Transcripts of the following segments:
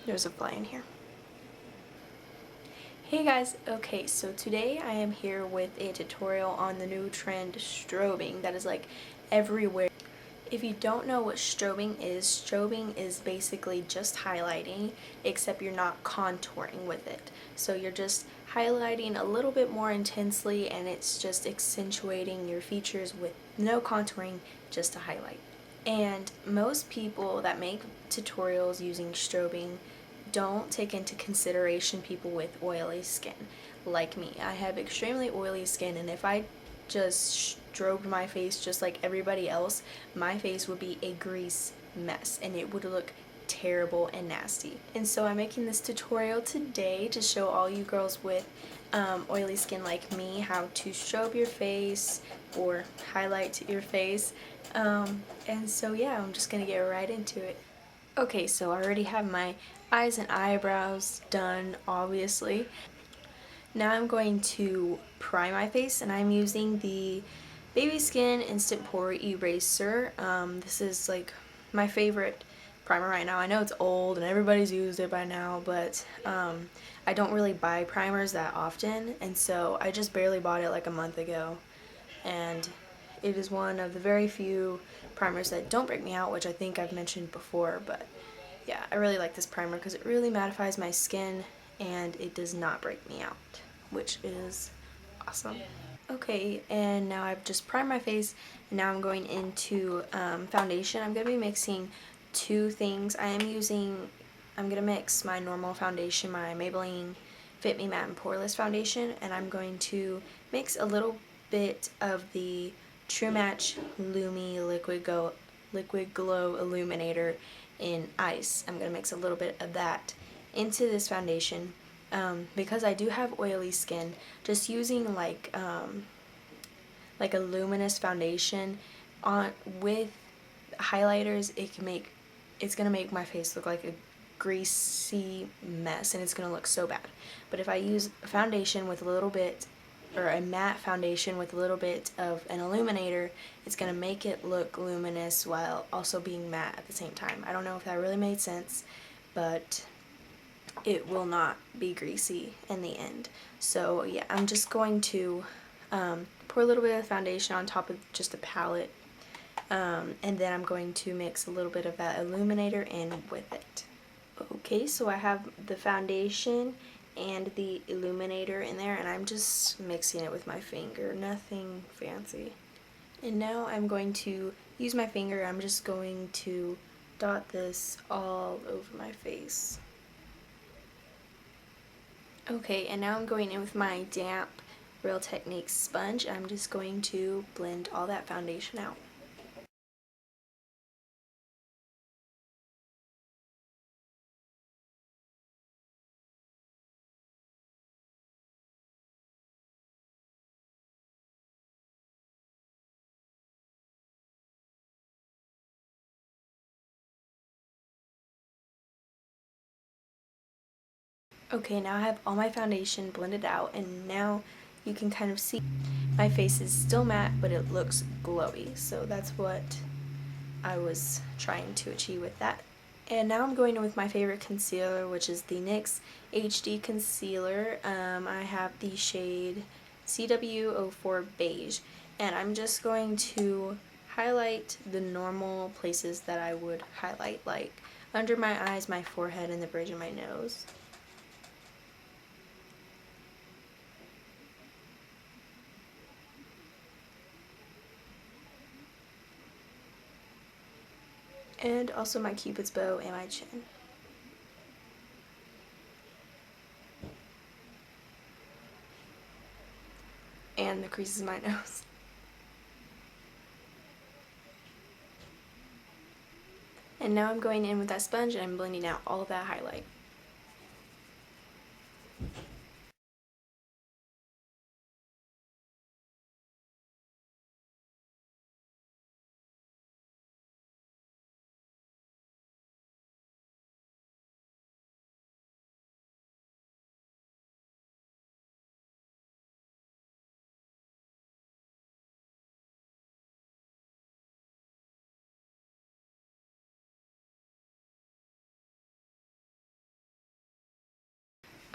There's a fly in here. Hey guys, okay, so today I am here with a tutorial on the new trend strobing that is like everywhere. If you don't know what strobing is basically just highlighting, except you're not contouring with it. So you're just highlighting a little bit more intensely and it's just accentuating your features with no contouring, just to highlight. And most people that make tutorials using strobing don't take into consideration people with oily skin like me. I have extremely oily skin, and if I just strobed my face just like everybody else, my face would be a grease mess and it would look terrible and nasty. And so I'm making this tutorial today to show all you girls with oily skin like me how to strobe your face or highlight your face. And so yeah, I'm just gonna get right into it. Okay, so I already have my eyes and eyebrows done, obviously. Now I'm going to prime my face, and I'm using the Baby Skin Instant Pore Eraser. This is like my favorite primer right now. I know it's old and everybody's used it by now, but I don't really buy primers that often, and so I just barely bought it like a month ago. And it is one of the very few primers that don't break me out, which I think I've mentioned before, but yeah, I really like this primer because it really mattifies my skin and it does not break me out, which is awesome. Okay, and now I've just primed my face, and now I'm going into foundation. I'm going to be mixing two things. I'm going to mix my normal foundation, my Maybelline Fit Me Matte and Poreless foundation, and I'm going to mix a little bit of the True Match Lumi Liquid Glow Illuminator in ice. I'm going to mix a little bit of that into this foundation. Because I do have oily skin, just using like a luminous foundation on with highlighters, it's gonna make my face look like a greasy mess, and it's gonna look so bad. But if I use a foundation with a little bit, or a matte foundation with a little bit of an illuminator, it's gonna make it look luminous while also being matte at the same time. I don't know if that really made sense, but it will not be greasy in the end. So yeah, I'm just going to pour a little bit of foundation on top of just a palette, and then I'm going to mix a little bit of that illuminator in with it. Okay, so I have the foundation and the illuminator in there, and I'm just mixing it with my finger, nothing fancy. And now I'm going to use my finger. I'm just going to dot this all over my face. Okay, and now I'm going in with my damp Real Techniques sponge. I'm just going to blend all that foundation out. Okay, now I have all my foundation blended out, and now you can kind of see my face is still matte, but it looks glowy. So that's what I was trying to achieve with that. And now I'm going in with my favorite concealer, which is the NYX HD Concealer. I have the shade CW04 Beige, and I'm just going to highlight the normal places that I would highlight, like under my eyes, my forehead, and the bridge of my nose. And also my cupid's bow and my chin. And the creases of my nose. And now I'm going in with that sponge and I'm blending out all of that highlight.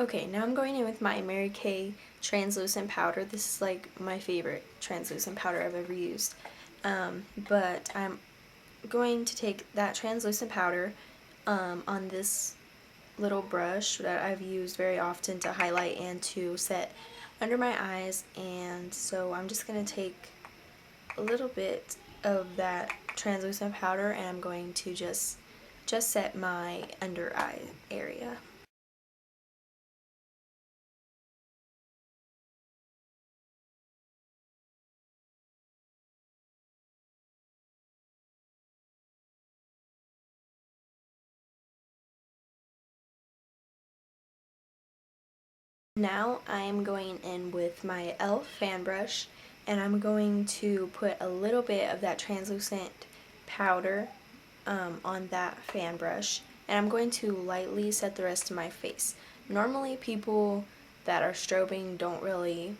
Okay, now I'm going in with my Mary Kay translucent powder. This is like my favorite translucent powder I've ever used. But I'm going to take that translucent powder on this little brush that I've used very often to highlight and to set under my eyes, and so I'm just going to take a little bit of that translucent powder and I'm going to just set my under eye area. Now I am going in with my e.l.f. fan brush and I'm going to put a little bit of that translucent powder on that fan brush, and I'm going to lightly set the rest of my face. Normally people that are strobing don't really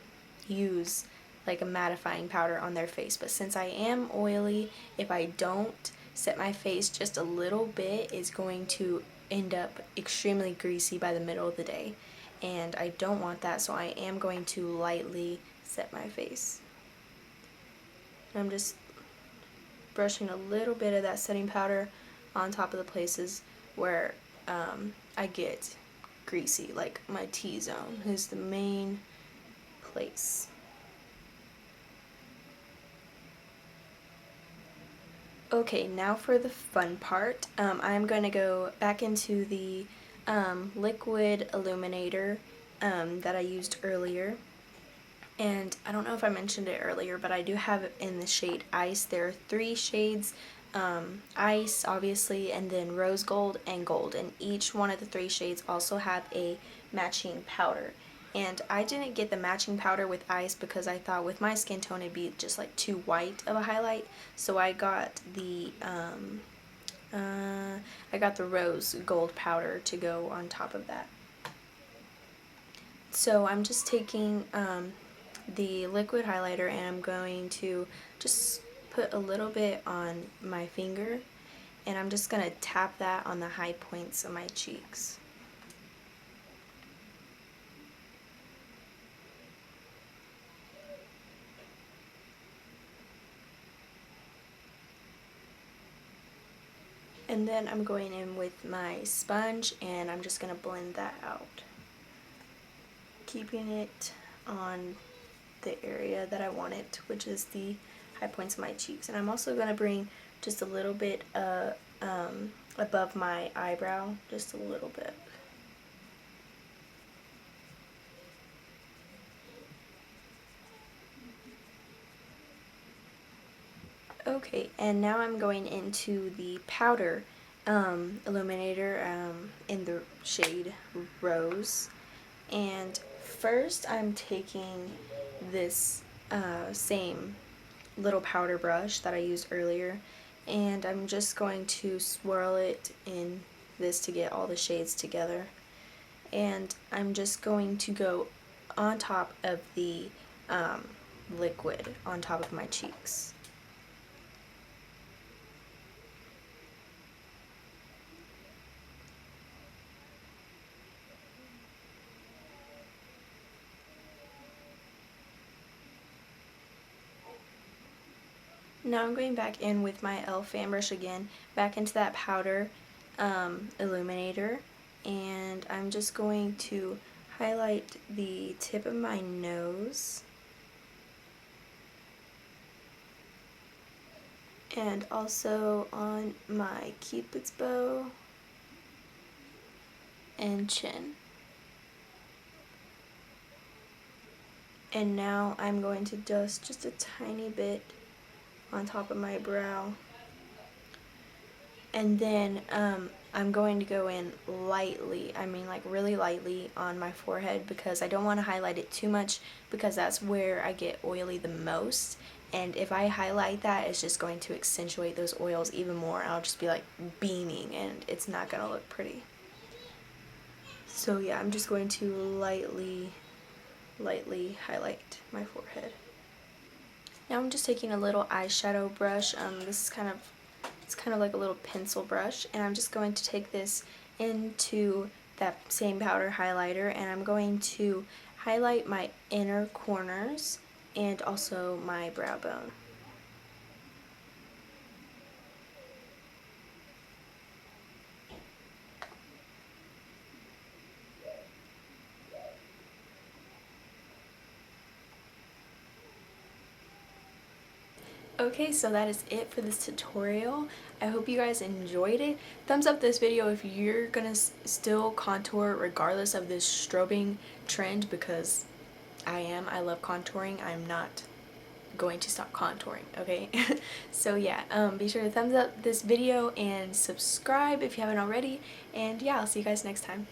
use like a mattifying powder on their face, but since I am oily, if I don't set my face just a little bit, it's going to end up extremely greasy by the middle of the day, and I don't want that, so I am going to lightly set my face. I'm just brushing a little bit of that setting powder on top of the places where I get greasy, like my T-zone is the main place. Okay, now for the fun part. I'm going to go back into the liquid illuminator that I used earlier. And I don't know if I mentioned it earlier, but I do have it in the shade Ice. There are 3 shades, Ice obviously, and then Rose Gold and Gold. And each one of the 3 shades also have a matching powder. And I didn't get the matching powder with Ice because I thought with my skin tone it'd be just like too white of a highlight. So I got the Rose Gold powder to go on top of that. So I'm just taking the liquid highlighter and I'm going to just put a little bit on my finger, and I'm just going to tap that on the high points of my cheeks. And then I'm going in with my sponge and I'm just going to blend that out, keeping it on the area that I want it, which is the high points of my cheeks. And I'm also going to bring just a little bit above my eyebrow, just a little bit. Okay, and now I'm going into the powder illuminator in the shade Rose. And first I'm taking this same little powder brush that I used earlier, and I'm just going to swirl it in this to get all the shades together. And I'm just going to go on top of the liquid on top of my cheeks. Now I'm going back in with my e.l.f. fan brush again, back into that powder illuminator, and I'm just going to highlight the tip of my nose and also on my cupid's bow and chin. And now I'm going to dust just a tiny bit on top of my brow, and then I'm going to go in lightly, I mean like really lightly, on my forehead because I don't want to highlight it too much because that's where I get oily the most, and if I highlight that it's just going to accentuate those oils even more. I'll just be like beaming and it's not going to look pretty. So yeah, I'm just going to lightly highlight my forehead. Now I'm just taking a little eyeshadow brush. This is kind of like a little pencil brush, and I'm just going to take this into that same powder highlighter, and I'm going to highlight my inner corners and also my brow bone. Okay, so that is it for this tutorial. I hope you guys enjoyed it. Thumbs up this video if you're gonna still contour regardless of this strobing trend, because I love contouring. I'm not going to stop contouring, okay? So yeah, be sure to thumbs up this video and subscribe if you haven't already, and yeah, I'll see you guys next time.